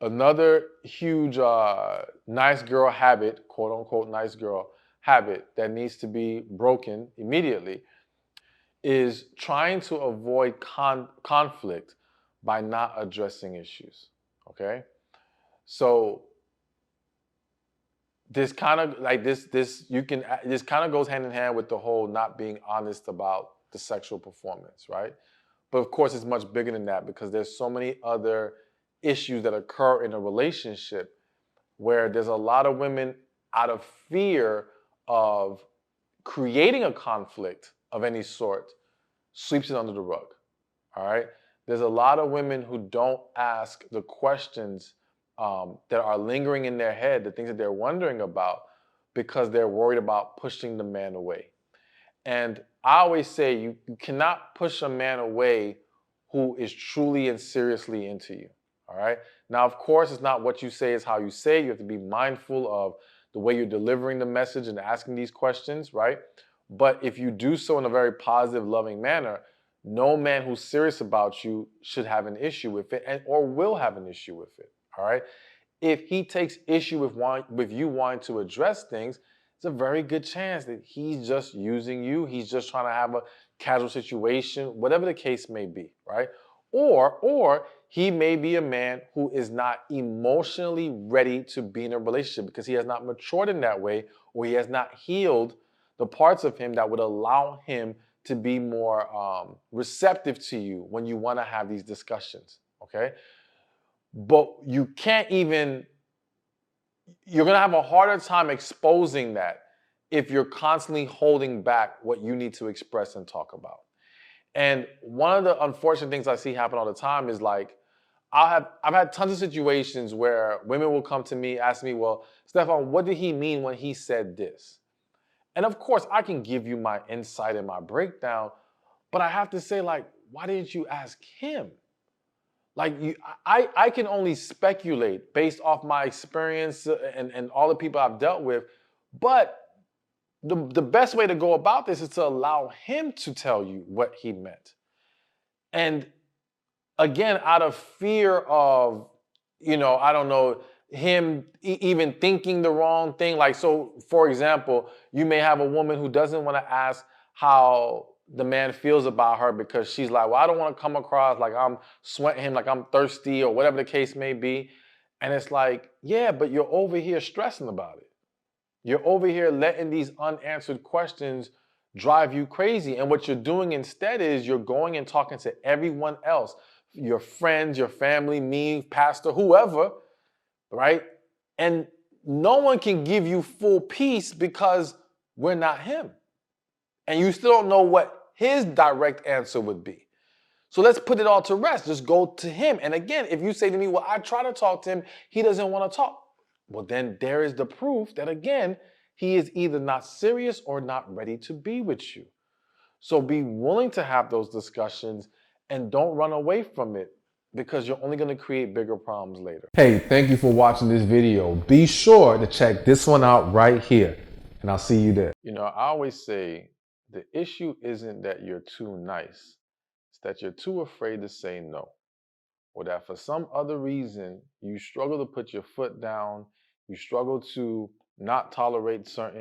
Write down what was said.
Another huge nice girl habit, quote unquote nice girl habit, that needs to be broken immediately is trying to avoid conflict by not addressing issues. Okay? So this kind of like this kind of goes hand in hand with the whole not being honest about the sexual performance, right? But of course it's much bigger than that, because there's so many other issues that occur in a relationship where there's a lot of women, out of fear of creating a conflict of any sort, sweeps it under the rug. All right? There's a lot of women who don't ask the questions that are lingering in their head, the things that they're wondering about, because they're worried about pushing the man away. And I always say you cannot push a man away who is truly and seriously into you. All right. Now, of course, it's not what you say, is how you say. You have to be mindful of the way you're delivering the message and asking these questions, right? But if you do so in a very positive, loving manner, no man who's serious about you should have an issue with it, or will have an issue with it. All right. If he takes issue with you wanting to address things, it's a very good chance that he's just using you. He's just trying to have a casual situation, whatever the case may be, right? Or he may be a man who is not emotionally ready to be in a relationship because he has not matured in that way, or he has not healed the parts of him that would allow him to be more receptive to you when you want to have these discussions, okay? But you can't even, you're going to have a harder time exposing that if you're constantly holding back what you need to express and talk about. And one of the unfortunate things I see happen all the time is like, I've had tons of situations where women will come to me, ask me, well, Stefan, what did he mean when he said this? And of course, I can give you my insight and my breakdown, but I have to say, like, why didn't you ask him? Like, I can only speculate based off my experience and all the people I've dealt with. But the best way to go about this is to allow him to tell you what he meant. And again, out of fear of, I don't know, him even thinking the wrong thing. Like, so for example, you may have a woman who doesn't want to ask how the man feels about her because she's like, well, I don't want to come across like I'm sweating him, like I'm thirsty, or whatever the case may be. And it's like, yeah, but you're over here stressing about it. You're over here letting these unanswered questions drive you crazy. And what you're doing instead is you're going and talking to everyone else, your friends, your family, me, pastor, whoever, right? And no one can give you full peace because we're not him. And you still don't know what his direct answer would be. So let's put it all to rest. Just go to him. And again, if you say to me, well, I try to talk to him, he doesn't want to talk. Well, then there is the proof that, again, he is either not serious or not ready to be with you. So be willing to have those discussions and don't run away from it, because you're only going to create bigger problems later. Hey, thank you for watching this video. Be sure to check this one out right here, and I'll see you there. I always say the issue isn't that you're too nice. It's that you're too afraid to say no, or that for some other reason you struggle to put your foot down, you struggle to not tolerate certain